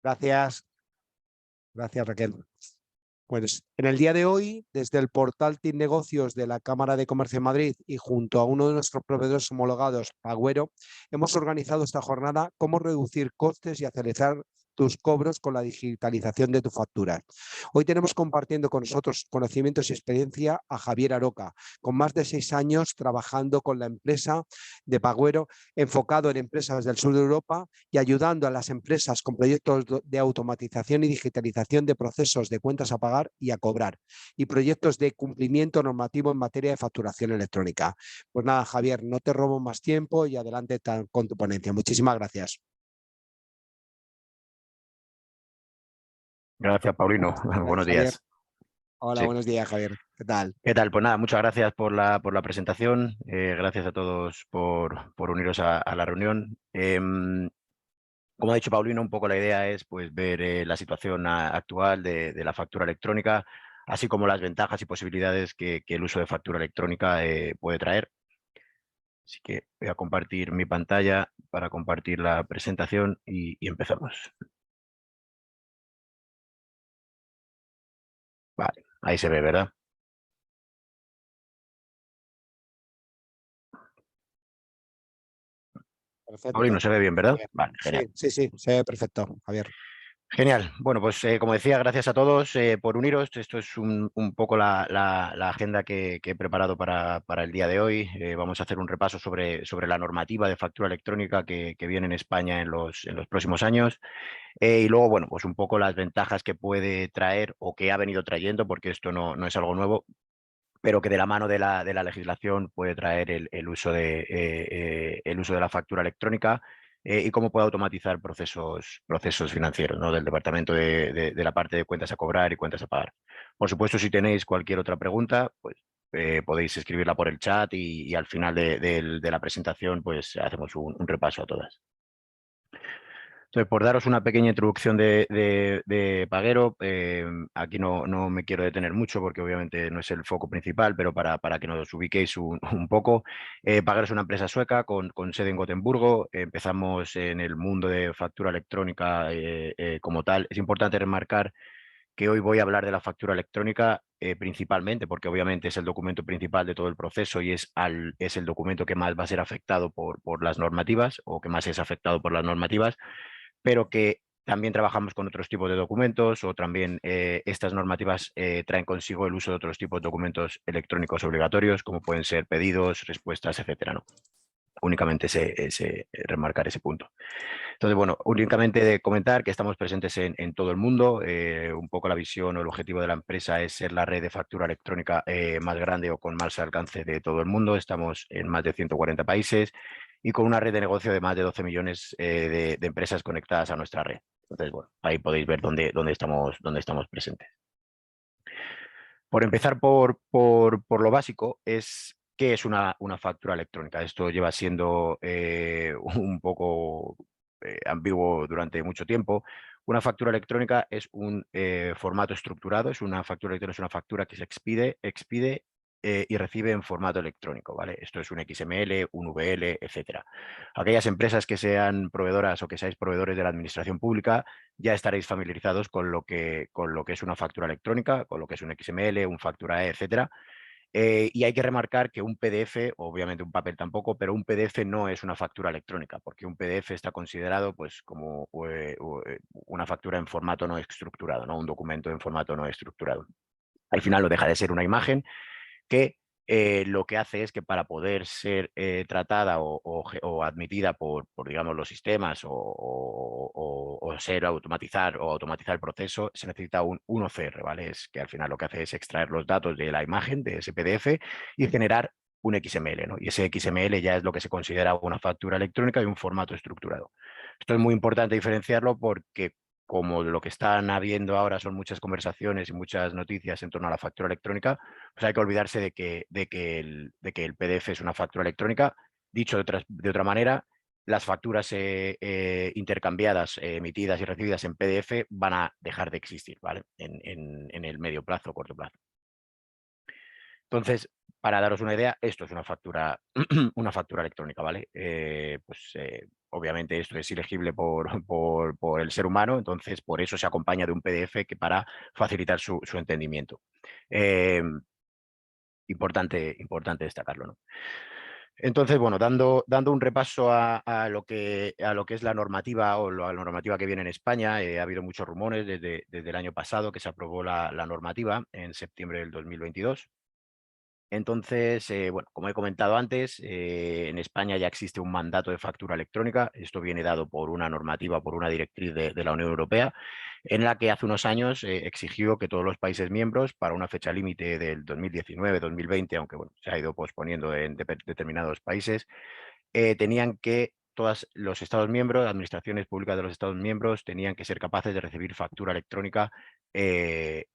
Gracias, gracias Raquel. Pues en el día de hoy, desde el portal TIC Negocios de la Cámara de Comercio de Madrid y junto a uno de nuestros proveedores homologados, Agüero, hemos organizado esta jornada cómo reducir costes y acelerar tus cobros con la digitalización de tu factura. Hoy tenemos compartiendo con nosotros conocimientos y experiencia a Javier Aroca, con más de 6 años trabajando con la empresa de Pagüero, enfocado en empresas del sur de Europa y ayudando a las empresas con proyectos de automatización y digitalización de procesos de cuentas a pagar y a cobrar y proyectos de cumplimiento normativo en materia de facturación electrónica. Pues nada, Javier, no te robo más tiempo y adelante con tu ponencia. Muchísimas gracias. Gracias, Paulino. Buenos Javier. días. Hola, Sí. buenos días, Javier. ¿Qué tal? ¿Qué tal? Pues nada, muchas gracias por la presentación. Gracias a todos por uniros a la reunión. Como ha dicho Paulino, un poco la idea es pues, ver la situación actual de la factura electrónica, así como las ventajas y posibilidades que el uso de factura electrónica puede traer. Así que voy a compartir mi pantalla para compartir la presentación y empezamos. Vale, ahí se ve, ¿verdad? Paulino, Perfecto. se ve bien, ¿verdad? Vale, genial. Sí, se ve perfecto, Javier. Genial. Bueno, pues como decía, gracias a todos por uniros. Esto es un poco la agenda que he preparado para el día de hoy. Vamos a hacer un repaso sobre la normativa de factura electrónica que viene en España en los próximos años. Y luego, bueno, pues un poco las ventajas que puede traer o que ha venido trayendo, porque esto no es algo nuevo, pero que de la mano de la legislación puede traer el uso el uso de la factura electrónica y cómo puede automatizar procesos financieros, ¿no? Del departamento de la parte de cuentas a cobrar y cuentas a pagar. Por supuesto, si tenéis cualquier otra pregunta, pues podéis escribirla por el chat y al final de la presentación pues hacemos un repaso a todas. Entonces, por daros una pequeña introducción de Pagero, aquí no me quiero detener mucho porque obviamente no es el foco principal, pero para que nos ubiquéis un poco, Pagero es una empresa sueca con sede en Gotemburgo. Empezamos en el mundo de factura electrónica como tal. Es importante remarcar que hoy voy a hablar de la factura electrónica principalmente, porque obviamente es el documento principal de todo el proceso y es el documento que más va a ser afectado por las normativas o que más es afectado por las normativas, pero que también trabajamos con otros tipos de documentos o también estas normativas traen consigo el uso de otros tipos de documentos electrónicos obligatorios, como pueden ser pedidos, respuestas, etcétera, ¿no? Únicamente remarcar ese punto. Entonces, bueno, únicamente de comentar que estamos presentes en todo el mundo. Un poco la visión o el objetivo de la empresa es ser la red de factura electrónica más grande o con más alcance de todo el mundo. Estamos en más de 140 países y con una red de negocio de más de 12 millones de empresas conectadas a nuestra red. Entonces, bueno, ahí podéis ver dónde estamos presentes. Por empezar por lo básico, ¿qué es una factura electrónica? Esto lleva siendo un poco ambiguo durante mucho tiempo. Una factura electrónica es un formato estructurado, una factura electrónica es una factura que se expide y recibe en formato electrónico, ¿vale? Esto es un XML, un VL, etcétera. Aquellas empresas que sean proveedoras o que seáis proveedores de la administración pública ya estaréis familiarizados con lo que es una factura electrónica, con lo que es un XML, un factura E, etcétera. Y hay que remarcar que un PDF, obviamente un papel tampoco, pero un PDF no es una factura electrónica, porque un PDF está considerado pues, como una factura en formato no estructurado, ¿no? Un documento en formato no estructurado. Al final lo deja de ser una imagen que lo que hace es que para poder ser tratada o admitida digamos, los sistemas o automatizar el proceso, se necesita un OCR, ¿vale? Es que al final lo que hace es extraer los datos de la imagen, de ese PDF, y generar un XML, ¿no? Y ese XML ya es lo que se considera una factura electrónica y un formato estructurado. Esto es muy importante diferenciarlo porque como lo que están habiendo ahora son muchas conversaciones y muchas noticias en torno a la factura electrónica, pues hay que olvidarse de que el PDF es una factura electrónica. Dicho de otra manera, las facturas intercambiadas, emitidas y recibidas en PDF van a dejar de existir, ¿vale? En el medio plazo o corto plazo. Entonces, para daros una idea, esto es una factura, una factura electrónica, ¿vale? obviamente esto es ilegible por el ser humano, entonces por eso se acompaña de un PDF que para facilitar su entendimiento. Importante destacarlo, ¿no? Entonces, bueno, dando un repaso a lo que es la normativa o la normativa que viene en España, ha habido muchos rumores desde el año pasado que se aprobó la normativa en septiembre del 2022. Entonces, bueno, como he comentado antes, en España ya existe un mandato de factura electrónica. Esto viene dado por una normativa, por una directriz de la Unión Europea, en la que hace unos años exigió que todos los países miembros, para una fecha límite del 2019-2020, aunque bueno, se ha ido posponiendo en determinados países, tenían que todos los Estados miembros, administraciones públicas de los Estados miembros, tenían que ser capaces de recibir factura electrónica eh,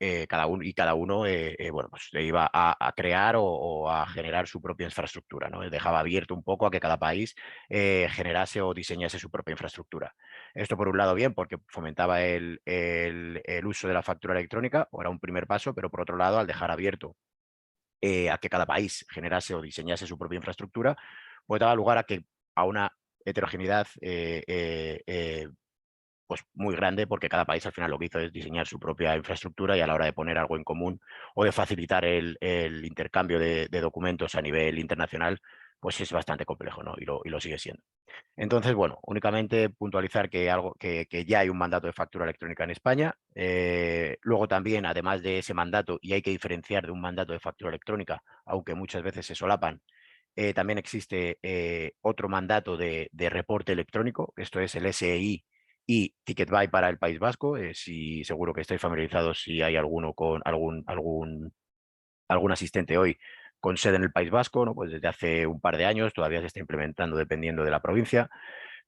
eh, cada uno bueno, pues le iba a crear o a generar su propia infraestructura, ¿no? Dejaba abierto un poco a que cada país generase o diseñase su propia infraestructura. Esto por un lado bien, porque fomentaba el uso de la factura electrónica, o era un primer paso, pero por otro lado, al dejar abierto a que cada país generase o diseñase su propia infraestructura, pues daba lugar a una heterogeneidad pues muy grande, porque cada país al final lo que hizo es diseñar su propia infraestructura, y a la hora de poner algo en común o de facilitar el intercambio de documentos a nivel internacional, pues es bastante complejo, ¿no? Y lo sigue siendo. Entonces, bueno, únicamente puntualizar que ya hay un mandato de factura electrónica en España. Luego también, además de ese mandato, y hay que diferenciar de un mandato de factura electrónica, aunque muchas veces se solapan, también existe otro mandato de reporte electrónico. Esto es el SEI y Ticketbuy para el País Vasco. Si seguro que estáis familiarizados, si hay alguno con algún asistente hoy con sede en el País Vasco, ¿no? Pues desde hace un par de años, todavía se está implementando dependiendo de la provincia,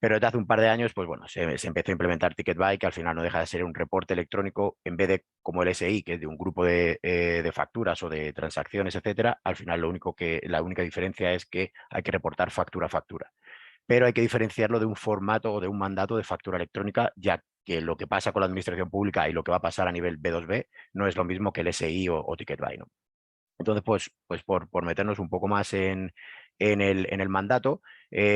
pero desde hace un par de años, pues bueno, se empezó a implementar Ticketbuy, que al final no deja de ser un reporte electrónico, en vez de como el SI, que es de un grupo de facturas o de transacciones, etcétera. Al final la única diferencia es que hay que reportar factura a factura, pero hay que diferenciarlo de un formato o de un mandato de factura electrónica, ya que lo que pasa con la administración pública y lo que va a pasar a nivel B2B no es lo mismo que el SI o Ticketbuy, ¿no? Entonces, pues por meternos un poco más en el mandato,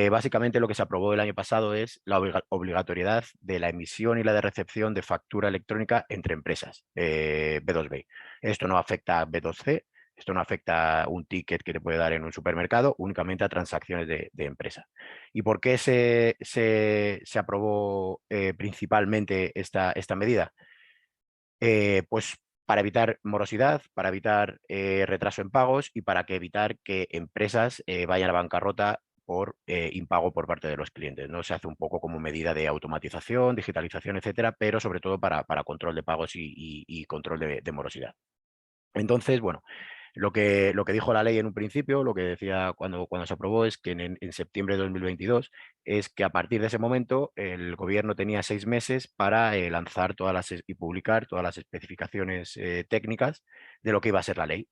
básicamente lo que se aprobó el año pasado es la obligatoriedad de la emisión y la de recepción de factura electrónica entre empresas B2B. Esto no afecta a B2C, esto no afecta a un ticket que te puede dar en un supermercado, únicamente a transacciones de empresa. ¿Y por qué se aprobó principalmente esta medida? Pues para evitar morosidad, para evitar retraso en pagos y para evitar que empresas vayan a bancarrota por impago por parte de los clientes, ¿no? Se hace un poco como medida de automatización, digitalización, etcétera, pero sobre todo para control de pagos y control de morosidad. Entonces, bueno, lo que dijo la ley en un principio, lo que decía cuando se aprobó, es que en septiembre de 2022, es que a partir de ese momento el gobierno tenía 6 meses para lanzar y publicar todas las especificaciones técnicas de lo que iba a ser la ley.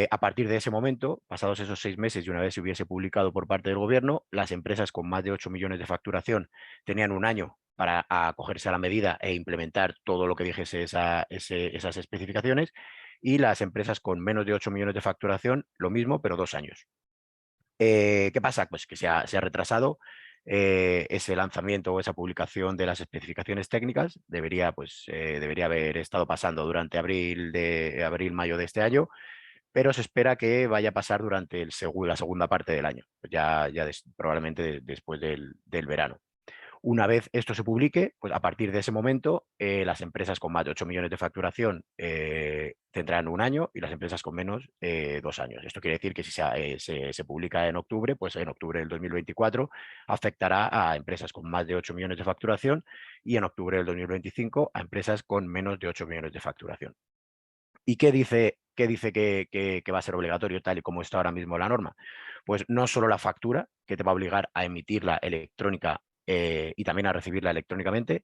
A partir de ese momento, pasados esos 6 meses y una vez se hubiese publicado por parte del gobierno, las empresas con más de 8 millones de facturación tenían un año para acogerse a la medida e implementar todo lo que dijese esas especificaciones, y las empresas con menos de 8 millones de facturación, lo mismo, pero 2 años. ¿Qué pasa? Pues que se ha retrasado ese lanzamiento o esa publicación de las especificaciones técnicas. Debería haber estado pasando durante abril-mayo de este año, pero se espera que vaya a pasar durante la segunda parte del año, pues probablemente después del verano. Una vez esto se publique, pues a partir de ese momento, las empresas con más de 8 millones de facturación tendrán un año, y las empresas con menos 2 años. Esto quiere decir que si se publica en octubre, pues en octubre del 2024 afectará a empresas con más de 8 millones de facturación, y en octubre del 2025 a empresas con menos de 8 millones de facturación. ¿Y qué dice que va a ser obligatorio tal y como está ahora mismo la norma? Pues no solo la factura, que te va a obligar a emitirla electrónica y también a recibirla electrónicamente,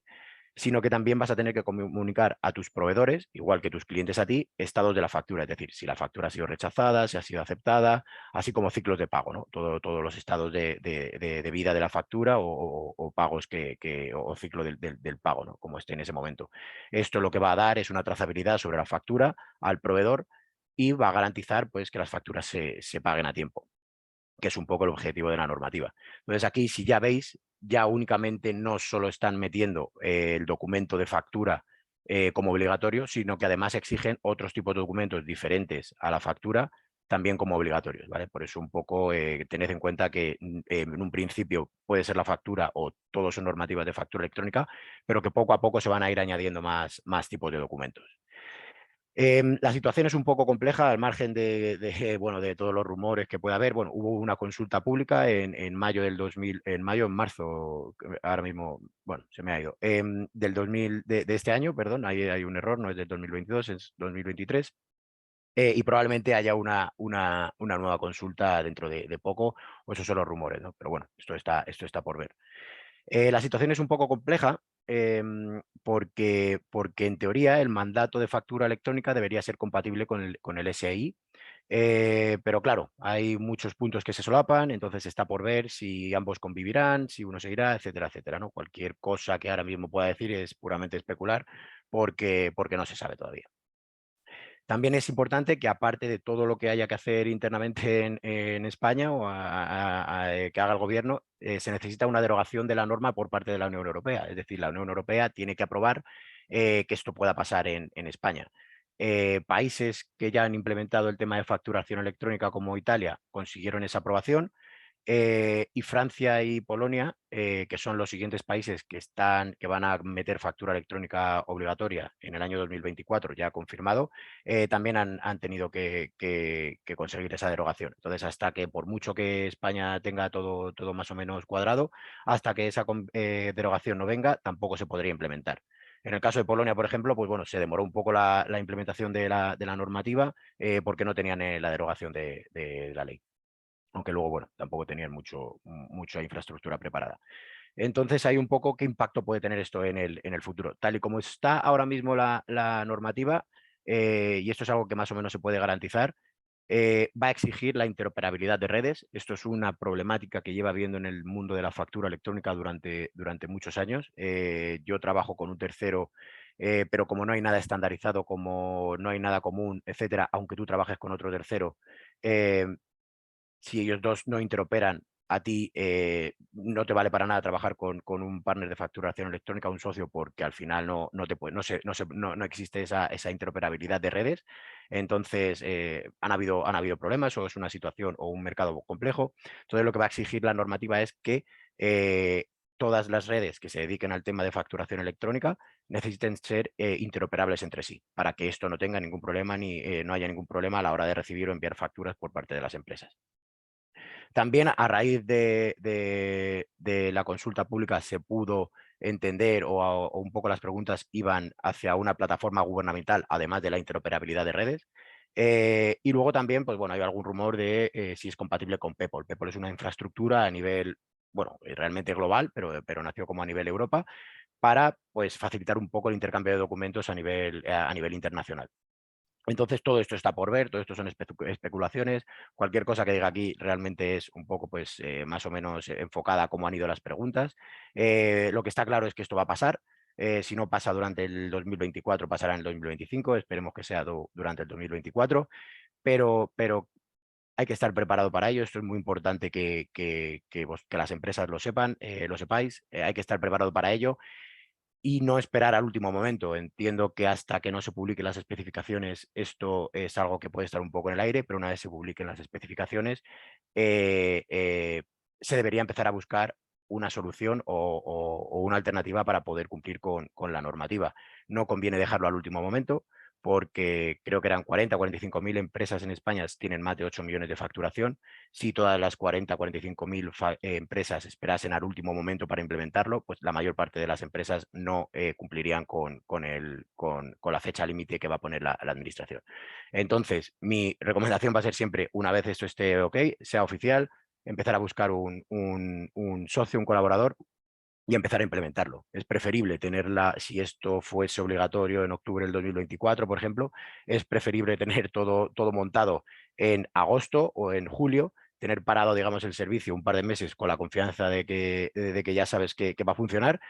sino que también vas a tener que comunicar a tus proveedores, igual que tus clientes a ti, estados de la factura, es decir, si la factura ha sido rechazada, si ha sido aceptada, así como ciclos de pago, ¿no? Todos los estados de vida de la factura o pagos o ciclo del pago, ¿no? Como esté en ese momento. Esto lo que va a dar es una trazabilidad sobre la factura al proveedor, y va a garantizar, pues, que las facturas se paguen a tiempo. que es un poco el objetivo de la normativa. Entonces aquí, si ya veis, ya únicamente no solo están metiendo el documento de factura como obligatorio, sino que además exigen otros tipos de documentos diferentes a la factura también como obligatorios, ¿vale? Por eso un poco tened en cuenta que en un principio puede ser la factura o todos son normativas de factura electrónica, pero que poco a poco se van a ir añadiendo más tipos de documentos. La situación es un poco compleja al margen bueno, de todos los rumores que pueda haber. Bueno, hubo una consulta pública en mayo del 2000, en marzo, ahora mismo, bueno, se me ha ido, del 2000, de este año, perdón, ahí hay un error, no es del 2022, es 2023. Y probablemente haya una nueva consulta dentro de poco, o esos son los rumores, ¿no? Pero bueno, esto está por ver. La situación es un poco compleja porque en teoría el mandato de factura electrónica debería ser compatible con el SI, pero claro, hay muchos puntos que se solapan, entonces está por ver si ambos convivirán, si uno seguirá, etcétera, etcétera, ¿no? Cualquier cosa que ahora mismo pueda decir es puramente especular porque no se sabe todavía. También es importante que aparte de todo lo que haya que hacer internamente en España o que haga el gobierno, se necesita una derogación de la norma por parte de la Unión Europea. Es decir, la Unión Europea tiene que aprobar que esto pueda pasar en España. Países que ya han implementado el tema de facturación electrónica como Italia consiguieron esa aprobación. Y Francia y Polonia, que son los siguientes países que van a meter factura electrónica obligatoria en el año 2024, ya confirmado, también han tenido que conseguir esa derogación. Entonces, hasta que por mucho que España tenga todo más o menos cuadrado, hasta que esa derogación no venga, tampoco se podría implementar. En el caso de Polonia, por ejemplo, pues bueno, se demoró un poco la implementación de la normativa porque no tenían la derogación de la ley, aunque luego, bueno, tampoco tenían mucha infraestructura preparada. Entonces, hay un poco qué impacto puede tener esto en el futuro. Tal y como está ahora mismo la normativa, y esto es algo que más o menos se puede garantizar, va a exigir la interoperabilidad de redes. Esto es una problemática que lleva viendo en el mundo de la factura electrónica durante muchos años. Yo trabajo con un tercero, pero como no hay nada estandarizado, como no hay nada común, etcétera, aunque tú trabajes con otro tercero, eh, si ellos dos no interoperan, a ti no te vale para nada trabajar con un partner de facturación electrónica, un socio, porque al final no existe esa interoperabilidad de redes. Entonces, han habido problemas o es una situación o un mercado complejo. Entonces, lo que va a exigir la normativa es que todas las redes que se dediquen al tema de facturación electrónica necesiten ser interoperables entre sí, para que esto no tenga ningún problema ni no haya ningún problema a la hora de recibir o enviar facturas por parte de las empresas. También a raíz de la consulta pública se pudo entender o un poco las preguntas iban hacia una plataforma gubernamental, además de la interoperabilidad de redes. Y luego también, pues bueno, hay algún rumor de si es compatible con PEPOL. PEPOL es una infraestructura a nivel, bueno, realmente global, pero nació como a nivel Europa, para pues facilitar un poco el intercambio de documentos a nivel internacional. Entonces, todo esto está por ver, todo esto son especulaciones. Cualquier cosa que diga aquí realmente es un poco, pues, más o menos enfocada a cómo han ido las preguntas. Lo que está claro es que esto va a pasar. Si no pasa durante el 2024, pasará en el 2025. Esperemos que sea durante el 2024. Pero hay que estar preparado para ello. Esto es muy importante que las empresas lo sepan, lo sepáis. Hay que estar preparado para ello y no esperar al último momento. Entiendo que hasta que no se publiquen las especificaciones, esto es algo que puede estar un poco en el aire, pero una vez se publiquen las especificaciones, eh, eh, se debería empezar a buscar una solución o una alternativa para poder cumplir con la normativa. No conviene dejarlo al último momento, porque creo que eran 40 o 45 mil empresas en España tienen más de 8 millones de facturación. Si todas las 40 o 45 mil empresas esperasen al último momento para implementarlo, pues la mayor parte de las empresas no cumplirían con la fecha límite que va a poner la administración. Entonces, mi recomendación va a ser siempre, una vez esto esté ok, sea oficial, empezar a buscar un socio, un colaborador y empezar a implementarlo. Es preferible tenerla, si esto fuese obligatorio en octubre del 2024, por ejemplo, es preferible tener todo montado en agosto o en julio, tener parado, digamos, el servicio un par de meses con la confianza de que ya sabes que va a funcionar,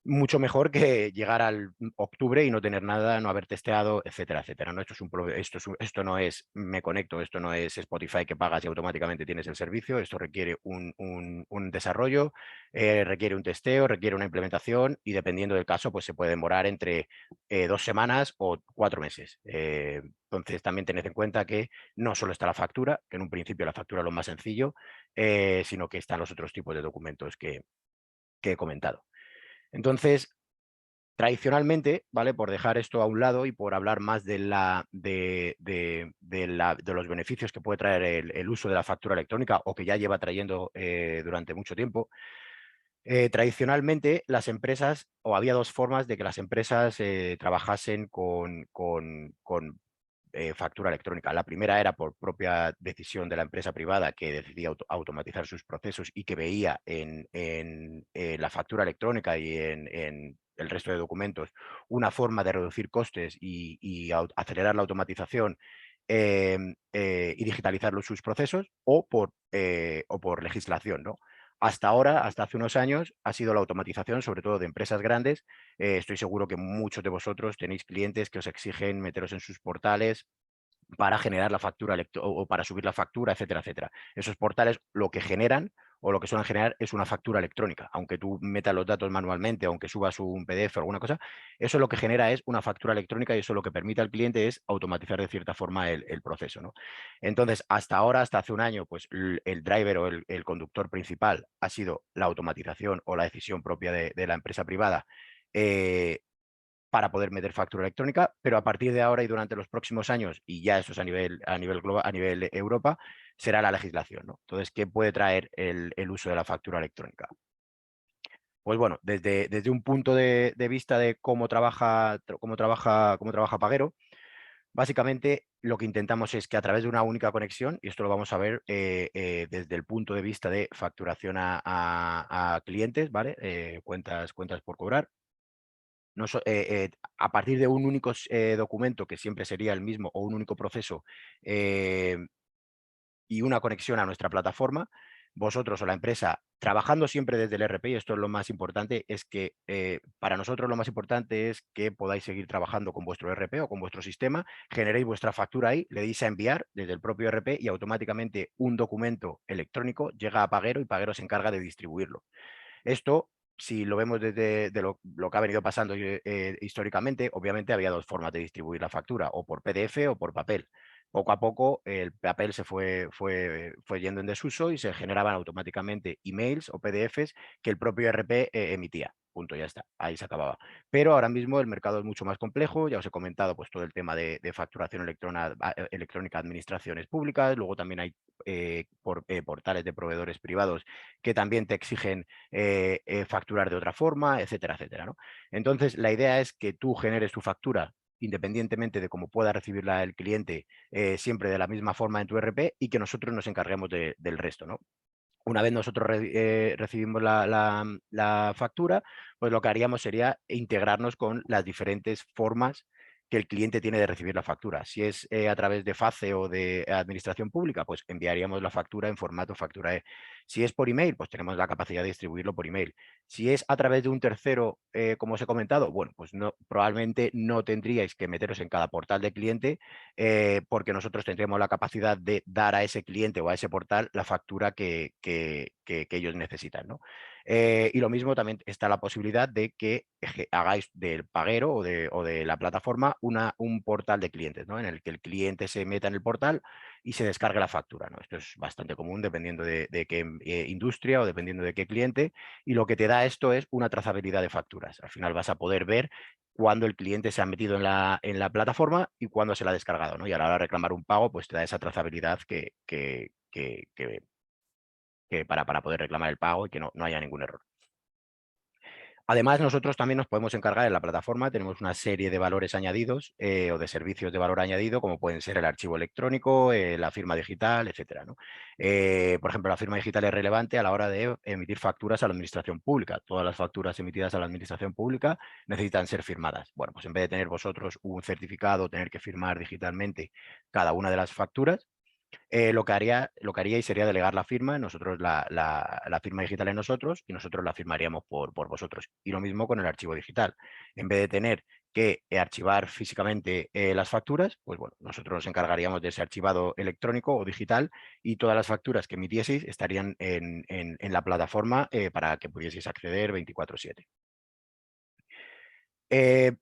mucho mejor que llegar al octubre y no tener nada, no haber testeado, etcétera, etcétera, ¿no? Esto no es me conecto, esto no es Spotify que pagas y automáticamente tienes el servicio, esto requiere un desarrollo, requiere un testeo, requiere una implementación y dependiendo del caso, pues se puede demorar entre 2 semanas o 4 meses. Entonces también tened en cuenta que no solo está la factura, que en un principio la factura es lo más sencillo, sino que están los otros tipos de documentos que he comentado. Entonces, tradicionalmente, ¿vale? Por dejar esto a un lado y por hablar más de los beneficios que puede traer el uso de la factura electrónica o que ya lleva trayendo durante mucho tiempo, tradicionalmente las empresas, o había dos formas de que las empresas trabajasen con factura electrónica. La primera era por propia decisión de la empresa privada que decidía automatizar sus procesos y que veía en la factura electrónica y en el resto de documentos una forma de reducir costes y acelerar la automatización y digitalizar sus procesos o por legislación, ¿no? Hasta ahora, hasta hace unos años, ha sido la automatización, sobre todo de empresas grandes. Estoy seguro que muchos de vosotros tenéis clientes que os exigen meteros en sus portales para generar la factura o para subir la factura, etcétera, etcétera. Esos portales lo que generan o lo que suelen generar es una factura electrónica. Aunque tú metas los datos manualmente, aunque subas un PDF o alguna cosa, eso lo que genera es una factura electrónica y eso lo que permite al cliente es automatizar de cierta forma el proceso, ¿no? Entonces, hasta ahora, hasta hace un año, pues el driver o el conductor principal ha sido la automatización o la decisión propia de la empresa privada para poder meter factura electrónica, pero a partir de ahora y durante los próximos años, y ya eso es a nivel global, a nivel Europa, será la legislación, ¿no? Entonces, ¿qué puede traer el uso de la factura electrónica? Pues bueno, desde un punto de vista de cómo trabaja Paguero, básicamente lo que intentamos es que a través de una única conexión, y esto lo vamos a ver desde el punto de vista de facturación a clientes, ¿vale? Cuentas por cobrar. A partir de un único documento, que siempre sería el mismo, o un único proceso, eh, y una conexión a nuestra plataforma, vosotros o la empresa, trabajando siempre desde el RP, y esto es lo más importante, es que para nosotros lo más importante es que podáis seguir trabajando con vuestro RP o con vuestro sistema, generéis vuestra factura ahí, le deis a enviar desde el propio RP y automáticamente un documento electrónico llega a Paguero y Paguero se encarga de distribuirlo. Esto, si lo vemos desde lo que ha venido pasando históricamente, obviamente había dos formas de distribuir la factura, o por PDF o por papel. Poco a poco el papel se fue yendo en desuso y se generaban automáticamente emails o PDFs que el propio RP emitía. Punto, ya está, ahí se acababa. Pero ahora mismo el mercado es mucho más complejo, ya os he comentado pues todo el tema de facturación electrónica a administraciones públicas, luego también hay portales de proveedores privados que también te exigen facturar de otra forma, etcétera, etcétera, ¿no? Entonces, la idea es que tú generes tu factura independientemente de cómo pueda recibirla el cliente, siempre de la misma forma en tu RP y que nosotros nos encarguemos del resto, ¿no? Una vez nosotros recibimos la factura, pues lo que haríamos sería integrarnos con las diferentes formas que el cliente tiene de recibir la factura. Si es a través de FACE o de administración pública, pues enviaríamos la factura en formato factura E. Si es por email, pues tenemos la capacidad de distribuirlo por email. Si es a través de un tercero, como os he comentado, bueno, pues no, probablemente no tendríais que meteros en cada portal de cliente porque nosotros tendremos la capacidad de dar a ese cliente o a ese portal la factura que ellos necesitan, ¿no? Y lo mismo también está la posibilidad de que hagáis del paguero o de la plataforma un portal de clientes, ¿no? En el que el cliente se meta en el portal y se descargue la factura, ¿no? Esto es bastante común dependiendo de qué industria o dependiendo de qué cliente, y lo que te da esto es una trazabilidad de facturas. Al final vas a poder ver cuando el cliente se ha metido en la plataforma y cuándo se la ha descargado, ¿no? Y a la hora de reclamar un pago, pues te da esa trazabilidad que para poder reclamar el pago y que no haya ningún error. Además, nosotros también nos podemos encargar en la plataforma, tenemos una serie de valores añadidos o de servicios de valor añadido, como pueden ser el archivo electrónico, la firma digital, etcétera, ¿no? Por ejemplo, la firma digital es relevante a la hora de emitir facturas a la administración pública. Todas las facturas emitidas a la administración pública necesitan ser firmadas. Bueno, pues en vez de tener vosotros un certificado, tener que firmar digitalmente cada una de las facturas, lo que haría y sería delegar la firma, nosotros la firma digital en nosotros y nosotros la firmaríamos por vosotros. Y lo mismo con el archivo digital. En vez de tener que archivar físicamente las facturas, pues bueno, nosotros nos encargaríamos de ese archivado electrónico o digital y todas las facturas que emitieseis estarían en la plataforma para que pudieseis acceder 24/7. Eh,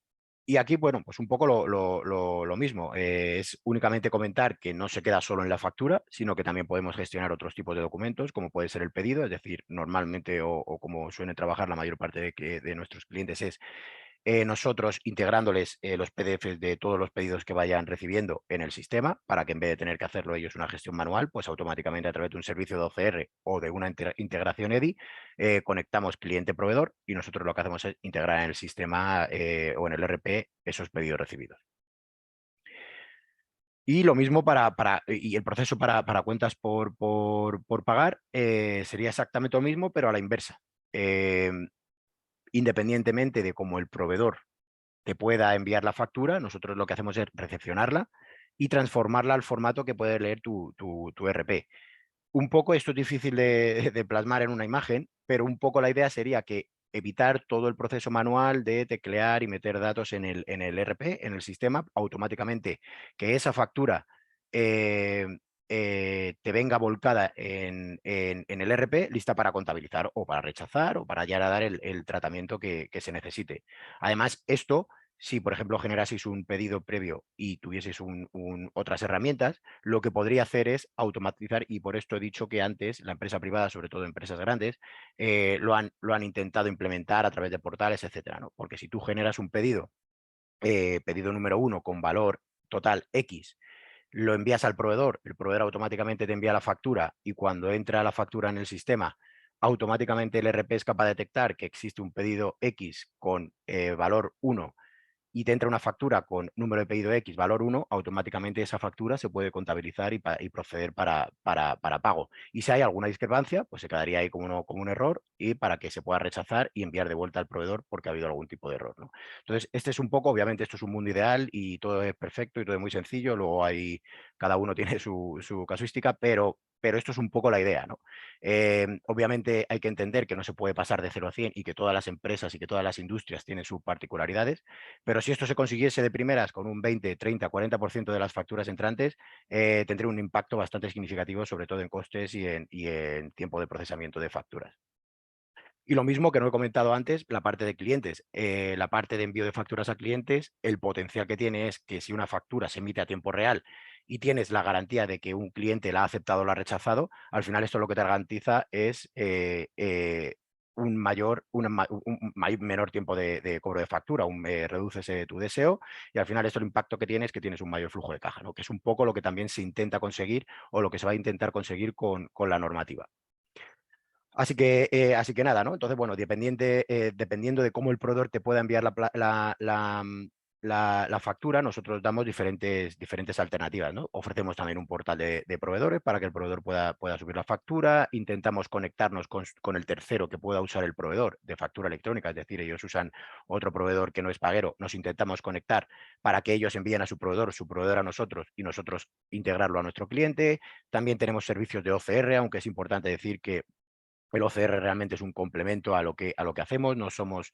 y aquí, bueno, pues un poco lo mismo. Es únicamente comentar que no se queda solo en la factura, sino que también podemos gestionar otros tipos de documentos, como puede ser el pedido, es decir, normalmente o como suelen trabajar la mayor parte de nuestros clientes es nosotros integrándoles los PDFs de todos los pedidos que vayan recibiendo en el sistema, para que en vez de tener que hacerlo ellos una gestión manual, pues automáticamente a través de un servicio de OCR o de una integración EDI, conectamos cliente-proveedor y nosotros lo que hacemos es integrar en el sistema o en el ERP esos pedidos recibidos. Y lo mismo y el proceso para cuentas por pagar sería exactamente lo mismo, pero a la inversa. Independientemente de cómo el proveedor te pueda enviar la factura, nosotros lo que hacemos es recepcionarla y transformarla al formato que puede leer tu ERP. Un poco esto es difícil de plasmar en una imagen, pero un poco la idea sería que evitar todo el proceso manual de teclear y meter datos en el ERP, en el sistema, automáticamente que esa factura eh, te venga volcada en el ERP, lista para contabilizar o para rechazar o para ya dar el tratamiento que se necesite. Además, esto, si por ejemplo generaseis un pedido previo y tuvieseis otras herramientas, lo que podría hacer es automatizar, y por esto he dicho que antes la empresa privada, sobre todo empresas grandes, lo han intentado implementar a través de portales, etcétera, ¿no? Porque si tú generas un pedido, pedido número 1 con valor total X, lo envías al proveedor, el proveedor automáticamente te envía la factura y cuando entra la factura en el sistema, automáticamente el ERP es capaz de detectar que existe un pedido X con valor 1 y te entra una factura con número de pedido X, valor 1, automáticamente esa factura se puede contabilizar y proceder para pago. Y si hay alguna discrepancia, pues se quedaría ahí como un error y para que se pueda rechazar y enviar de vuelta al proveedor porque ha habido algún tipo de error, ¿no? Entonces, este es un poco, obviamente esto es un mundo ideal y todo es perfecto y todo es muy sencillo, luego cada uno tiene su casuística, pero esto es un poco la idea, ¿no? Obviamente hay que entender que no se puede pasar de 0 a 100 y que todas las empresas y que todas las industrias tienen sus particularidades, pero si esto se consiguiese de primeras con un 20, 30, 40% de las facturas entrantes, tendría un impacto bastante significativo, sobre todo en costes y en tiempo de procesamiento de facturas. Y lo mismo que no he comentado antes, la parte de clientes. La parte de envío de facturas a clientes, el potencial que tiene es que si una factura se emite a tiempo real y tienes la garantía de que un cliente la ha aceptado o la ha rechazado, al final esto lo que te garantiza es menor tiempo de cobro de factura, reduces tu deseo y al final esto el impacto que tiene es que tienes un mayor flujo de caja, ¿no? Que es un poco lo que también se intenta conseguir o lo que se va a intentar conseguir con la normativa. Así que nada, ¿no? Entonces, bueno, dependiendo de cómo el proveedor te pueda enviar la factura, nosotros damos diferentes alternativas, ¿no? Ofrecemos también un portal de proveedores para que el proveedor pueda subir la factura, intentamos conectarnos con el tercero que pueda usar el proveedor de factura electrónica, es decir, ellos usan otro proveedor que no es paguero, nos intentamos conectar para que ellos envíen a su proveedor a nosotros y nosotros integrarlo a nuestro cliente. También tenemos servicios de OCR, aunque es importante decir que el OCR realmente es un complemento a lo que hacemos, no somos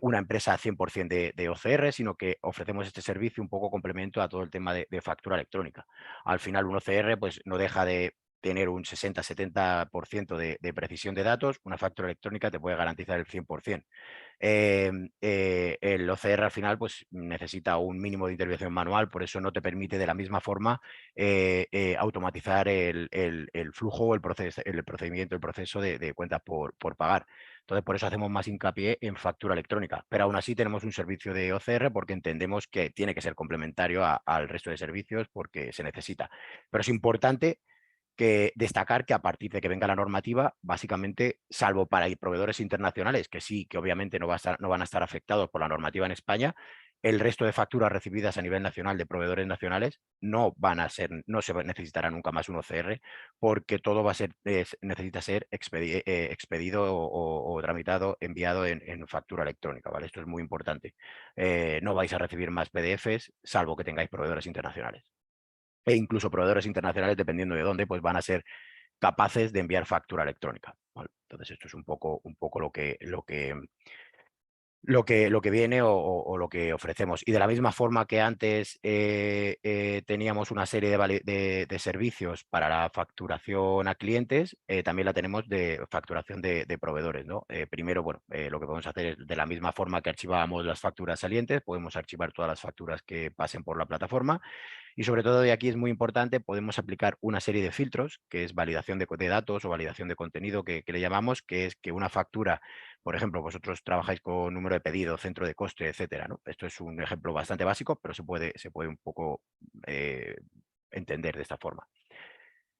una empresa 100% de OCR, sino que ofrecemos este servicio un poco complemento a todo el tema de factura electrónica. Al final un OCR pues, no deja de tener un 60-70% de precisión de datos, una factura electrónica te puede garantizar el 100%. El OCR al final pues, necesita un mínimo de intervención manual, por eso no te permite de la misma forma automatizar el flujo, el procedimiento, el proceso de cuentas por pagar. Entonces, por eso hacemos más hincapié en factura electrónica, pero aún así tenemos un servicio de OCR porque entendemos que tiene que ser complementario al resto de servicios porque se necesita. Pero es importante destacar que a partir de que venga la normativa, básicamente, salvo para proveedores internacionales, que sí, que obviamente no van a estar afectados por la normativa en España, el resto de facturas recibidas a nivel nacional de proveedores nacionales no se necesitará nunca más un OCR, porque todo necesita ser expedido o tramitado, enviado en factura electrónica, ¿vale? Esto es muy importante. No vais a recibir más PDFs, salvo que tengáis proveedores internacionales. e incluso proveedores internacionales, dependiendo de dónde, pues van a ser capaces de enviar factura electrónica, ¿vale? Entonces, esto es un poco lo que viene o lo que ofrecemos. Y de la misma forma que antes teníamos una serie de servicios para la facturación a clientes, también la tenemos de facturación de proveedores, ¿no? Primero, bueno, lo que podemos hacer es de la misma forma que archivábamos las facturas salientes, podemos archivar todas las facturas que pasen por la plataforma. Y sobre todo, y aquí es muy importante, podemos aplicar una serie de filtros, que es validación de datos o validación de contenido, que le llamamos, que es que una factura, por ejemplo, vosotros trabajáis con número de pedido, centro de coste, etcétera, ¿no? Esto es un ejemplo bastante básico, pero se puede un poco entender de esta forma.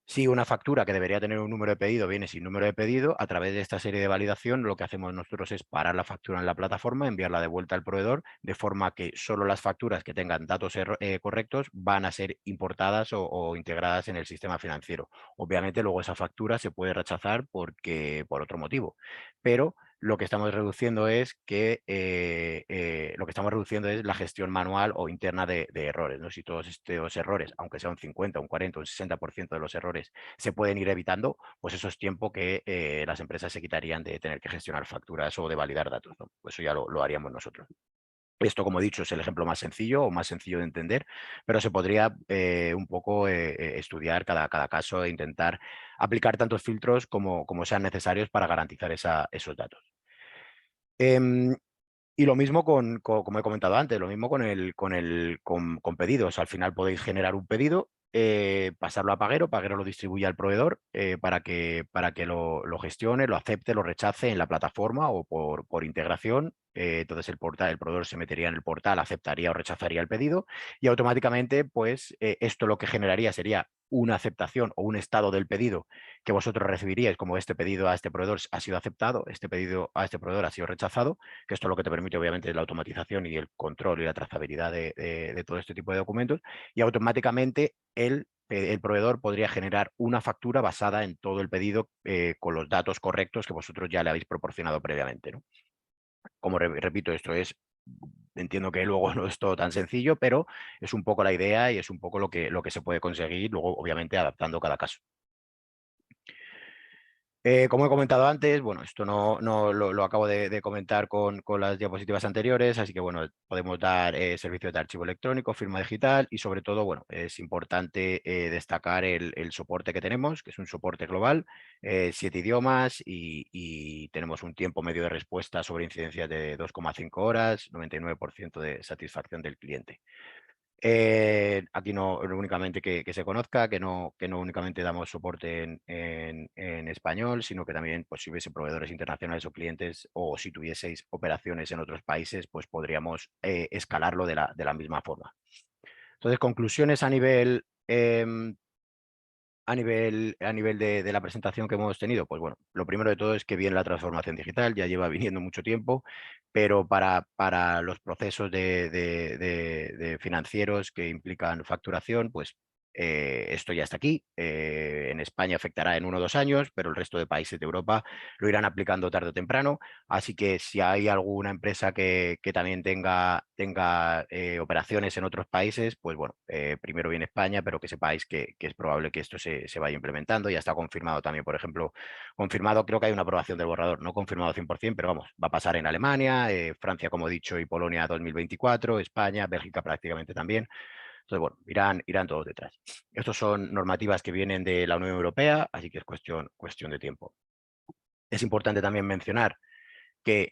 Si una factura que debería tener un número de pedido viene sin número de pedido, a través de esta serie de validación lo que hacemos nosotros es parar la factura en la plataforma, enviarla de vuelta al proveedor, de forma que solo las facturas que tengan datos correctos van a ser importadas o integradas en el sistema financiero. Obviamente luego esa factura se puede rechazar por otro motivo, pero lo que estamos reduciendo es la gestión manual o interna de errores, ¿no? Si todos estos errores, aunque sea un 50, un 40, un 60% de los errores se pueden ir evitando, pues eso es tiempo que las empresas se quitarían de tener que gestionar facturas o de validar datos, ¿no? Pues eso ya lo haríamos nosotros. Esto, como he dicho, es el ejemplo más sencillo o más sencillo de entender, pero se podría un poco estudiar cada caso e intentar aplicar tantos filtros como sean necesarios para garantizar esos datos. Y lo mismo como he comentado antes, lo mismo con pedidos. Al final podéis generar un pedido, pasarlo a Paguero, Paguero lo distribuye al proveedor para que lo gestione, lo acepte, lo rechace en la plataforma o por integración. Entonces el proveedor se metería en el portal, aceptaría o rechazaría el pedido y automáticamente pues esto lo que generaría sería una aceptación o un estado del pedido que vosotros recibiríais como este pedido a este proveedor ha sido aceptado, este pedido a este proveedor ha sido rechazado, que esto lo que te permite obviamente es la automatización y el control y la trazabilidad de todo este tipo de documentos, y automáticamente el proveedor podría generar una factura basada en todo el pedido con los datos correctos que vosotros ya le habéis proporcionado previamente, ¿no? Como repito, entiendo que luego no es todo tan sencillo, pero es un poco la idea y es un poco lo que se puede conseguir, luego obviamente adaptando cada caso. Como he comentado antes, bueno, esto no lo acabo de comentar con las diapositivas anteriores, así que bueno, podemos dar servicios de archivo electrónico, firma digital y sobre todo, bueno, es importante destacar el soporte que tenemos, que es un soporte global, 7 idiomas y tenemos un tiempo medio de respuesta sobre incidencias de 2,5 horas, 99% de satisfacción del cliente. Aquí no únicamente que se conozca, que no únicamente damos soporte en español, sino que también pues, si hubiese proveedores internacionales o clientes o si tuvieseis operaciones en otros países, pues podríamos escalarlo de la misma forma. Entonces, conclusiones a nivel de la presentación que hemos tenido, pues bueno, lo primero de todo es que viene la transformación digital, ya lleva viniendo mucho tiempo, pero para los procesos de financieros que implican facturación, pues esto ya está aquí. En España afectará en 1 o 2 años, pero el resto de países de Europa lo irán aplicando tarde o temprano. Así que si hay alguna empresa que también tenga operaciones en otros países, pues bueno, primero viene España, pero que sepáis que es probable que esto se vaya implementando. Ya está confirmado también, por ejemplo, confirmado, creo que hay una aprobación del borrador, no confirmado 100%, pero vamos, va a pasar en Alemania, Francia, como he dicho, y Polonia 2024, España, Bélgica prácticamente también. Entonces, bueno, irán todos detrás. Estos son normativas que vienen de la Unión Europea, así que es cuestión de tiempo. Es importante también mencionar que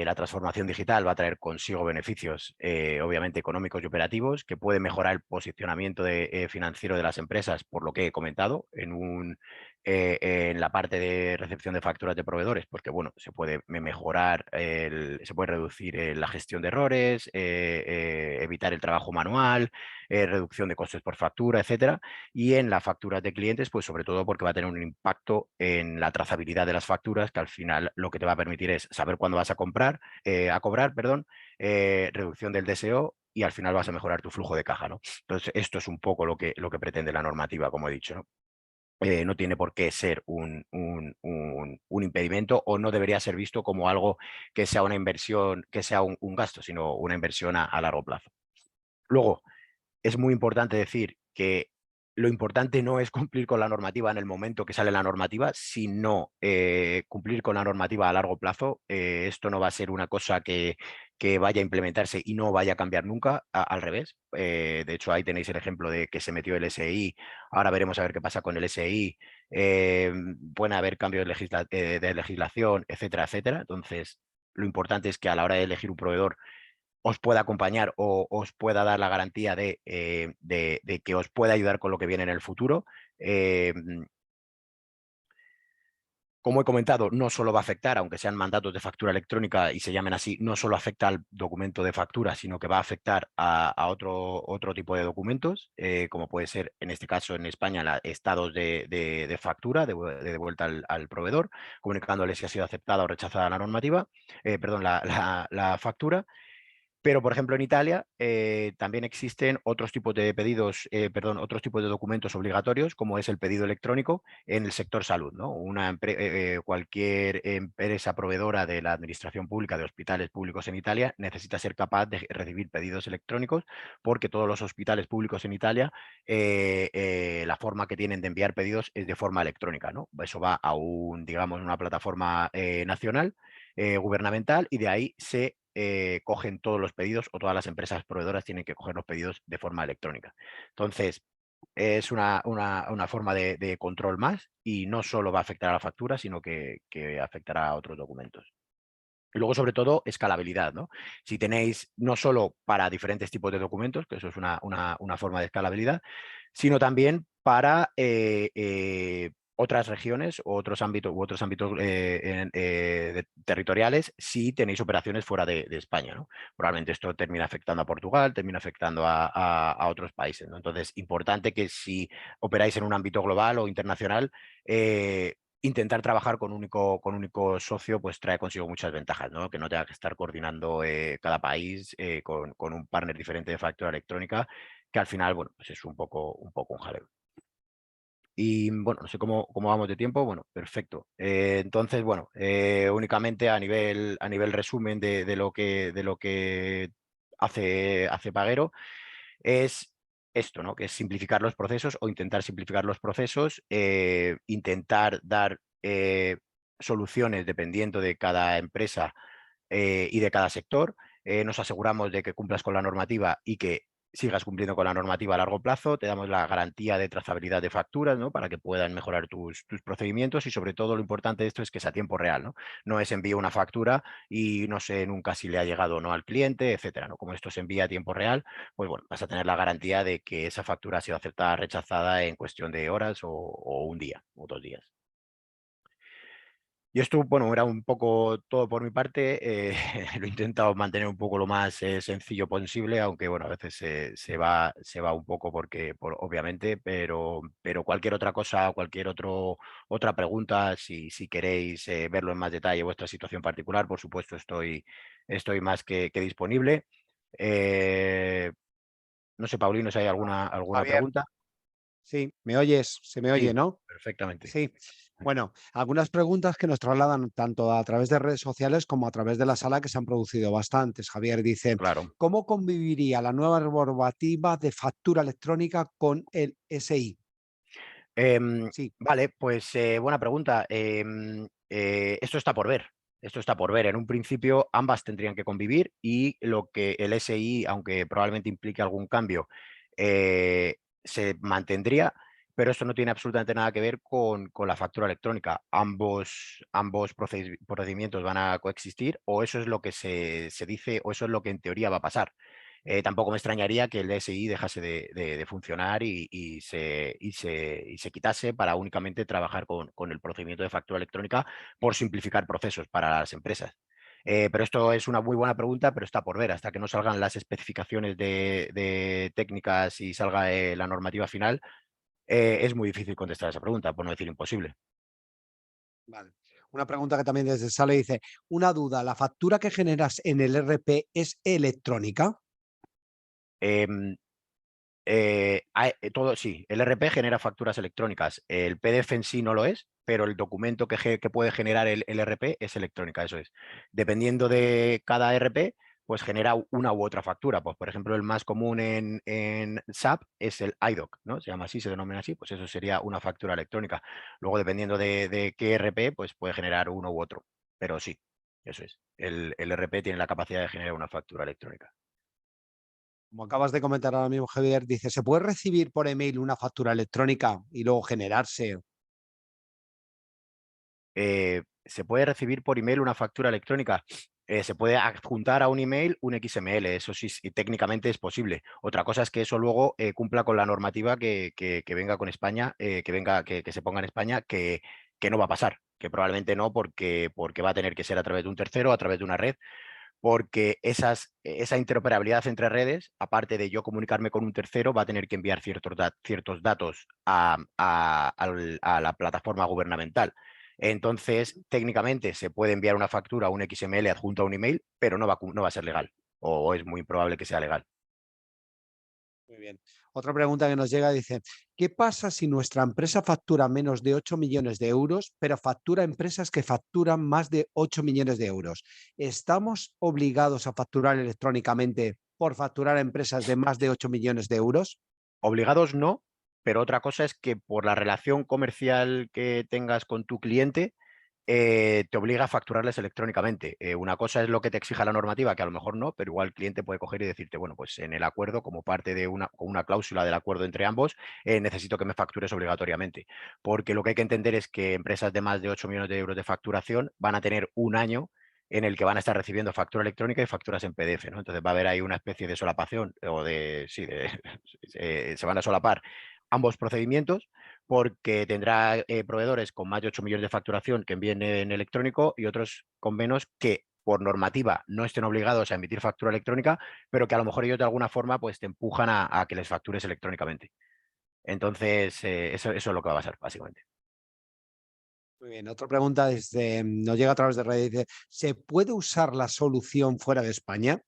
la transformación digital va a traer consigo beneficios, obviamente económicos y operativos, que puede mejorar el posicionamiento financiero de las empresas, por lo que he comentado, en la parte de recepción de facturas de proveedores, porque bueno, se puede mejorar, se puede reducir la gestión de errores, evitar el trabajo manual, reducción de costes por factura, etcétera. Y en las facturas de clientes, pues sobre todo porque va a tener un impacto en la trazabilidad de las facturas, que al final lo que te va a permitir es saber cuándo vas a cobrar, perdón, reducción del DSO y al final vas a mejorar tu flujo de caja, ¿no? Entonces, esto es un poco lo que pretende la normativa, como he dicho, ¿no? No tiene por qué ser un impedimento o no debería ser visto como algo que sea una inversión, que sea un gasto, sino una inversión a largo plazo. Luego, es muy importante decir que lo importante no es cumplir con la normativa en el momento que sale la normativa, sino cumplir con la normativa a largo plazo. Esto no va a ser una cosa que vaya a implementarse y no vaya a cambiar nunca, al revés. De hecho, ahí tenéis el ejemplo de que se metió el SI, ahora veremos a ver qué pasa con el SI, pueden haber cambios de legislación, etcétera, etcétera. Entonces, lo importante es que a la hora de elegir un proveedor os pueda acompañar o os pueda dar la garantía de que os pueda ayudar con lo que viene en el futuro. Eh, Como he comentado, no solo va a afectar, aunque sean mandatos de factura electrónica y se llamen así, no solo afecta al documento de factura, sino que va a afectar a otro tipo de documentos, como puede ser, en este caso, en España, estados de factura, de vuelta al proveedor, comunicándole si ha sido aceptada o rechazada la normativa, perdón, la factura. Pero, por ejemplo, en Italia también existen otros tipos de pedidos, perdón, otros tipos de documentos obligatorios, como es el pedido electrónico en el sector salud, ¿no? Cualquier empresa proveedora de la administración pública de hospitales públicos en Italia necesita ser capaz de recibir pedidos electrónicos, porque todos los hospitales públicos en Italia, la forma que tienen de enviar pedidos es de forma electrónica, ¿no? Eso va a digamos, una plataforma nacional, gubernamental, y de ahí se cogen todos los pedidos, o todas las empresas proveedoras tienen que coger los pedidos de forma electrónica. Entonces, es una forma de control más, y no solo va a afectar a la factura, sino que afectará a otros documentos. Y luego, sobre todo, escalabilidad, ¿no? Si tenéis no solo para diferentes tipos de documentos, que eso es una forma de escalabilidad, sino también para otras regiones u otros ámbitos, territoriales, si tenéis operaciones fuera de España, ¿no? Probablemente esto termina afectando a Portugal, termina afectando a otros países, ¿no? Entonces, importante que si operáis en un ámbito global o internacional, intentar trabajar con un único socio, pues trae consigo muchas ventajas, ¿no? Que no tenga que estar coordinando cada país con un partner diferente de factura electrónica, que al final, bueno, pues es un poco un jaleo. Y bueno, no sé cómo vamos de tiempo. Bueno, perfecto. Entonces, bueno, únicamente a nivel resumen de lo que hace Paguero, es esto, ¿no? Que es simplificar los procesos, o intentar simplificar los procesos, intentar dar soluciones dependiendo de cada empresa y de cada sector. Nos aseguramos de que cumplas con la normativa y que sigas cumpliendo con la normativa a largo plazo. Te damos la garantía de trazabilidad de facturas, ¿no? Para que puedan mejorar tus procedimientos, y sobre todo lo importante de esto es que es a tiempo real, ¿no? No es envío una factura y no sé nunca si le ha llegado o no al cliente, etcétera, ¿no? Como esto se envía a tiempo real, pues bueno, vas a tener la garantía de que esa factura ha sido aceptada o rechazada en cuestión de horas, o un día o 2 días. Y esto, bueno, era un poco todo por mi parte. Lo he intentado mantener un poco lo más sencillo posible, aunque bueno, a veces se va un poco, obviamente, pero cualquier otra cosa, otra pregunta, si queréis verlo en más detalle, vuestra situación particular, por supuesto, estoy más que disponible. Eh, no sé, Paulino, si hay alguna Javier, pregunta. Sí, ¿me oyes? Se me oye, Sí, ¿no? perfectamente. Sí. Bueno, algunas preguntas que nos trasladan tanto a través de redes sociales como a través de la sala, que se han producido bastantes. Javier dice, Claro. ¿cómo conviviría la nueva normativa de factura electrónica con el SI? Sí, Vale, pues buena pregunta. Esto está por ver. Esto está por ver. En un principio ambas tendrían que convivir, y lo que el SI, aunque probablemente implique algún cambio, se mantendría, pero esto no tiene absolutamente nada que ver con la factura electrónica. Ambos procedimientos van a coexistir, o eso es lo que se dice, o eso es lo que en teoría va a pasar. Tampoco me extrañaría que el DSI dejase de funcionar y se quitase para únicamente trabajar con el procedimiento de factura electrónica, por simplificar procesos para las empresas. Pero esto es una muy buena pregunta, pero está por ver. Hasta que no salgan las especificaciones de técnicas y salga la normativa final, es muy difícil contestar esa pregunta, por no decir imposible. vale. Una pregunta que también desde sale dice, una duda, ¿la factura que generas en el RP es electrónica? Em, sí, el RP genera facturas electrónicas. El PDF en sí no lo es, pero el documento que puede generar el RP es electrónica, eso es. Dependiendo de cada RP, pues genera una u otra factura. Pues, por ejemplo, el más común en SAP es el IDOC, ¿no? Se llama así, se denomina así, pues eso sería una factura electrónica. Luego, dependiendo de qué ERP, pues puede generar uno u otro. Pero sí, eso es. El ERP tiene la capacidad de generar una factura electrónica. Como acabas de comentar ahora mismo, Javier, dice, ¿se puede recibir por email una factura electrónica y luego generarse? ¿Se puede recibir por email una factura electrónica? Se puede adjuntar a un email un XML, eso sí, sí, técnicamente es posible. Otra cosa es que eso luego cumpla con la normativa que venga con España, que se ponga en España, que no va a pasar, que probablemente no, porque va a tener que ser a través de un tercero, a través de una red, porque esa interoperabilidad entre redes, aparte de yo comunicarme con un tercero, va a tener que enviar ciertos datos a la plataforma gubernamental. Entonces, técnicamente se puede enviar una factura, un XML adjunto a un email, pero no va a ser legal, o es muy improbable que sea legal. Muy bien. Otra pregunta que nos llega dice, ¿qué pasa si nuestra empresa factura menos de 8 millones de euros, pero factura empresas que facturan más de 8 millones de euros? ¿Estamos obligados a facturar electrónicamente por facturar a empresas de más de 8 millones de euros? Obligados no, pero otra cosa es que por la relación comercial que tengas con tu cliente, te obliga a facturarles electrónicamente. Una cosa es lo que te exija la normativa, que a lo mejor no, pero igual el cliente puede coger y decirte, bueno, pues en el acuerdo, como parte de una cláusula del acuerdo entre ambos, necesito que me factures obligatoriamente. Porque lo que hay que entender es que empresas de más de 8 millones de euros de facturación van a tener un año en el que van a estar recibiendo factura electrónica y facturas en PDF, ¿no? Entonces va a haber ahí una especie de solapación o sí, se van a solapar ambos procedimientos porque tendrá proveedores con más de 8 millones de facturación que envíen en electrónico y otros con menos que por normativa no estén obligados a emitir factura electrónica, pero que a lo mejor ellos de alguna forma pues te empujan a que les factures electrónicamente. Entonces, eso es lo que va a pasar, básicamente. Muy bien, otra pregunta nos llega a través de redes. Dice, ¿se puede usar la solución fuera de España?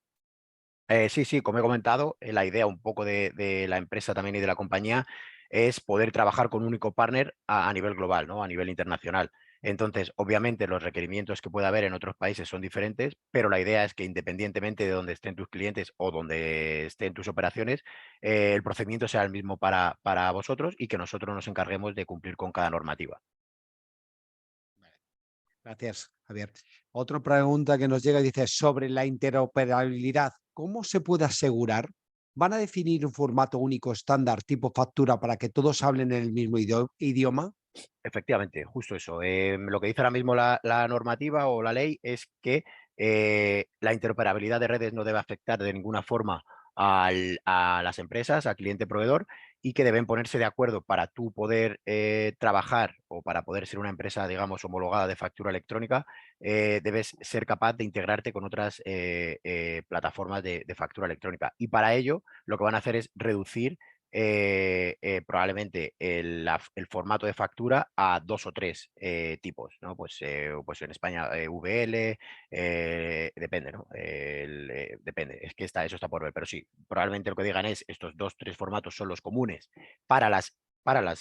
Sí, sí, como he comentado, la idea un poco de la empresa también y de la compañía es poder trabajar con un único partner a nivel global, ¿no? A nivel internacional. Entonces, obviamente, los requerimientos que pueda haber en otros países son diferentes, pero la idea es que independientemente de donde estén tus clientes o donde estén tus operaciones, el procedimiento sea el mismo para vosotros y que nosotros nos encarguemos de cumplir con cada normativa. Gracias, Javier. Otra pregunta que nos llega dice, sobre la interoperabilidad, ¿cómo se puede asegurar? ¿Van a definir un formato único estándar tipo factura para que todos hablen en el mismo idioma? Efectivamente, justo eso. Lo que dice ahora mismo la normativa o la ley es que la interoperabilidad de redes no debe afectar de ninguna forma a las empresas, al cliente proveedor, y que deben ponerse de acuerdo para tú poder trabajar o para poder ser una empresa, digamos, homologada de factura electrónica, debes ser capaz de integrarte con otras plataformas de factura electrónica. Y para ello, lo que van a hacer es reducir probablemente el formato de factura a 2 o 3 tipos, ¿no? Pues en España VL, depende, ¿no? Depende, es que eso está por ver, pero sí, probablemente lo que digan es estos 2 o 3 formatos son los comunes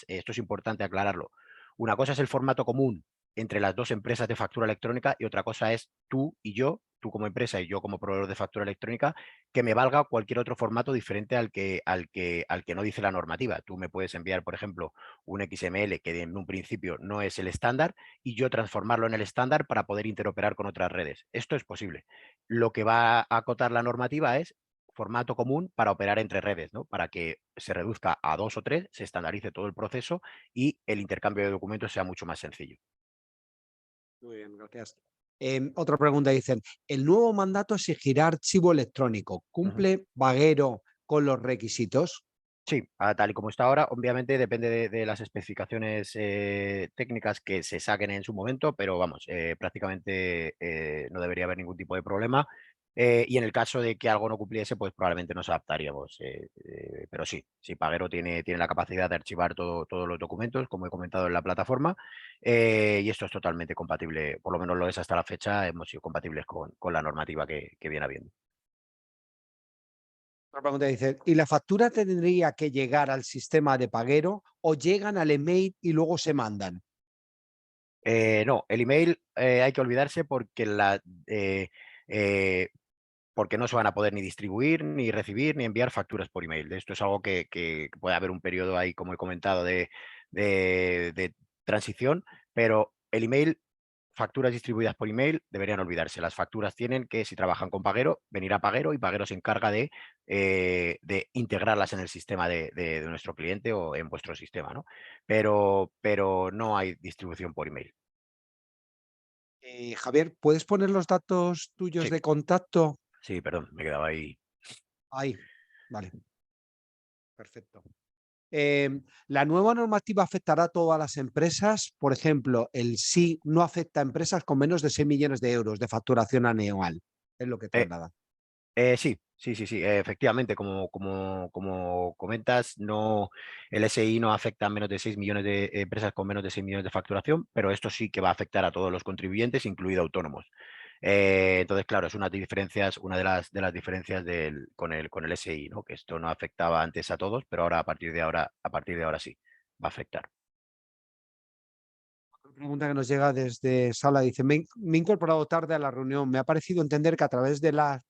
esto es importante aclararlo. Una cosa es el formato común entre las dos empresas de factura electrónica y otra cosa es tú y yo, tú como empresa y yo como proveedor de factura electrónica, que me valga cualquier otro formato diferente al que no dice la normativa. Tú me puedes enviar, por ejemplo, un XML que en un principio no es el estándar y yo transformarlo en el estándar para poder interoperar con otras redes. Esto es posible. Lo que va a acotar la normativa es formato común para operar entre redes, ¿no? Para que se reduzca a 2 o 3, se estandarice todo el proceso y el intercambio de documentos sea mucho más sencillo. Muy bien, gracias. Otra pregunta dicen, ¿el nuevo mandato exigirá archivo electrónico? Ujú. ¿Cumple Vaguero con los requisitos? Sí, tal y como está ahora, obviamente depende de las especificaciones técnicas que se saquen en su momento, pero vamos, prácticamente no debería haber ningún tipo de problema. Y en el caso de que algo no cumpliese, pues probablemente nos adaptaríamos. Pero sí, sí, Pagero tiene la capacidad de archivar todos los documentos, como he comentado en la plataforma, y esto es totalmente compatible, por lo menos lo es hasta la fecha, hemos sido compatibles con la normativa que viene habiendo. Otra pregunta dice, ¿y la factura tendría que llegar al sistema de paguero o llegan al email y luego se mandan? No, el email hay que olvidarse porque eh, porque no se van a poder ni distribuir, ni recibir, ni enviar facturas por email. Esto es algo que puede haber un periodo ahí, como he comentado, de transición, pero el email, facturas distribuidas por email, deberían olvidarse. Las facturas tienen que, si trabajan con Paguero, venir a Paguero y Paguero se encarga de integrarlas en el sistema de nuestro cliente o en vuestro sistema, ¿no? Pero no hay distribución por email. Javier, ¿puedes poner los datos tuyos Sí, de contacto? sí, perdón, me quedaba ahí. Ahí, vale, perfecto. ¿La nueva normativa afectará a todas las empresas? Por ejemplo, el sí no afecta a empresas con menos de 6 millones de euros de facturación anual. Es lo que Eh, traslada. Sí, sí, sí, sí, efectivamente, como comentas, no, el SI no afecta a menos de 6 millones de empresas con menos de 6 millones de facturación, pero esto sí que va a afectar a todos los contribuyentes, incluido autónomos. Entonces, claro, es una de las diferencias con el SI, ¿no? Que esto no afectaba antes a todos, pero ahora a partir de ahora sí, va a afectar. Una pregunta que nos llega desde Sala dice: me he incorporado tarde a la reunión. Me ha parecido entender que a través de las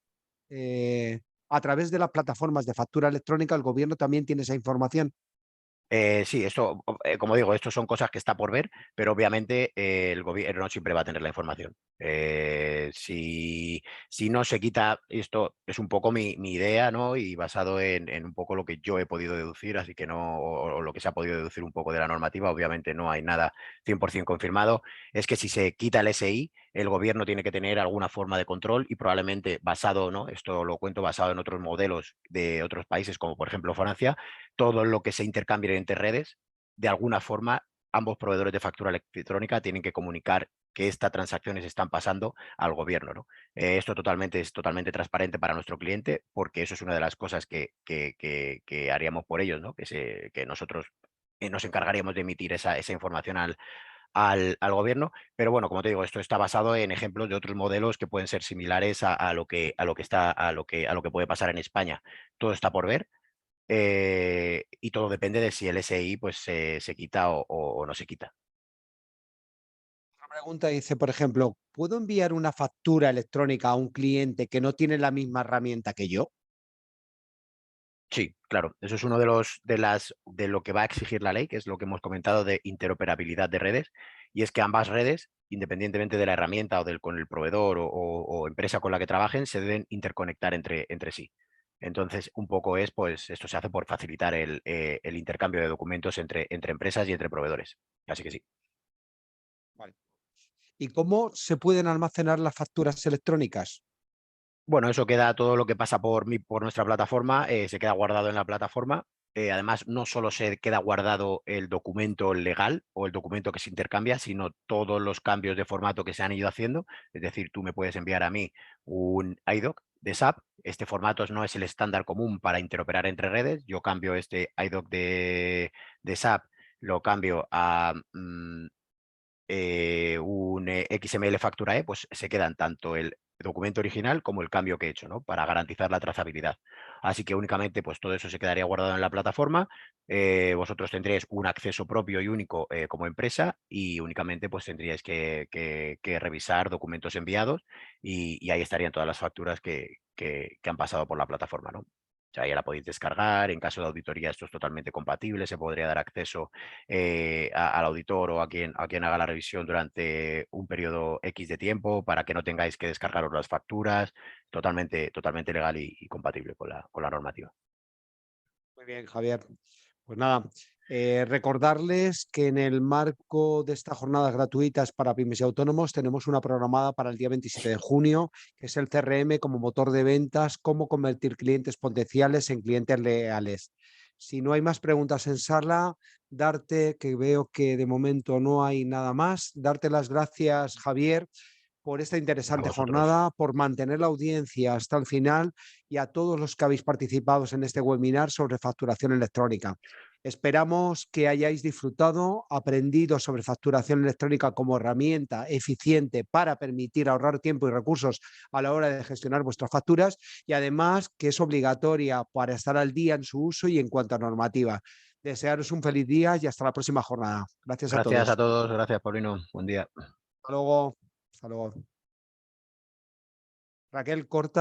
plataformas de factura electrónica el gobierno también tiene esa información. Sí, esto, como digo, esto son cosas que está por ver, pero obviamente el gobierno no siempre va a tener la información. Si no se quita, esto es un poco mi idea, ¿no? Y basado en un poco lo que yo he podido deducir, así que no, o lo que se ha podido deducir un poco de la normativa, obviamente no hay nada 100% confirmado, es que si se quita el SI, el gobierno tiene que tener alguna forma de control y probablemente basado, ¿no? Esto lo cuento basado en otros modelos de otros países, como por ejemplo Francia, todo lo que se intercambie entre redes, de alguna forma, ambos proveedores de factura electrónica tienen que comunicar que estas transacciones están pasando al gobierno, ¿no? Esto es totalmente transparente para nuestro cliente, porque eso es una de las cosas que haríamos por ellos, ¿no? Que nosotros nos encargaríamos de emitir esa información al gobierno. Pero bueno, como te digo, esto está basado en ejemplos de otros modelos que pueden ser similares a lo que puede pasar en España. Todo está por ver, y todo depende de si el SI pues, se quita o no se quita. Otra pregunta dice, por ejemplo, ¿puedo enviar una factura electrónica a un cliente que no tiene la misma herramienta que yo? Sí, claro, eso es uno de lo que va a exigir la ley, que es lo que hemos comentado de interoperabilidad de redes, y es que ambas redes, independientemente de la herramienta con el proveedor o empresa con la que trabajen, se deben interconectar entre sí. Entonces, un poco pues esto se hace por facilitar el intercambio de documentos entre empresas y entre proveedores. Así que sí. Vale. ¿Y cómo se pueden almacenar las facturas electrónicas? Bueno, eso queda, todo lo que pasa por nuestra plataforma, se queda guardado en la plataforma. Además, no solo se queda guardado el documento legal o el documento que se intercambia, sino todos los cambios de formato que se han ido haciendo. Es decir, tú me puedes enviar a mí un IDOC de SAP. Este formato no es el estándar común para interoperar entre redes. Yo cambio este IDOC de SAP, lo cambio a un XML factura E, pues se quedan tanto el documento original como el cambio que he hecho, ¿no? Para garantizar la trazabilidad. Así que únicamente pues todo eso se quedaría guardado en la plataforma. Vosotros tendréis un acceso propio y único como empresa, y únicamente pues tendríais que revisar documentos enviados, y ahí estarían todas las facturas que han pasado por la plataforma, ¿no? O sea, ya la podéis descargar. En caso de auditoría, esto es totalmente compatible. Se podría dar acceso al auditor o a quien haga la revisión durante un periodo X de tiempo, para que no tengáis que descargaros las facturas. Totalmente legal y compatible con la normativa. Muy bien, Javier. Pues nada, recordarles que en el marco de estas jornadas gratuitas para pymes y autónomos tenemos una programada para el día 27 de junio, que es el CRM como motor de ventas, cómo convertir clientes potenciales en clientes leales. Si no hay más preguntas en sala, darte, que veo que de momento no hay nada más, darte las gracias, Javier, por esta A interesante vosotros. jornada, por mantener la audiencia hasta el final, y a todos los que habéis participado en este webinar sobre facturación electrónica. Esperamos que hayáis disfrutado, aprendido sobre facturación electrónica como herramienta eficiente para permitir ahorrar tiempo y recursos a la hora de gestionar vuestras facturas, y además que es obligatoria para estar al día en su uso y en cuanto a normativa. Desearos un feliz día y hasta la próxima jornada. Gracias a Gracias a todos. todos. Gracias, Paulino. Buen día. Hasta luego. Hasta luego. Raquel, corta.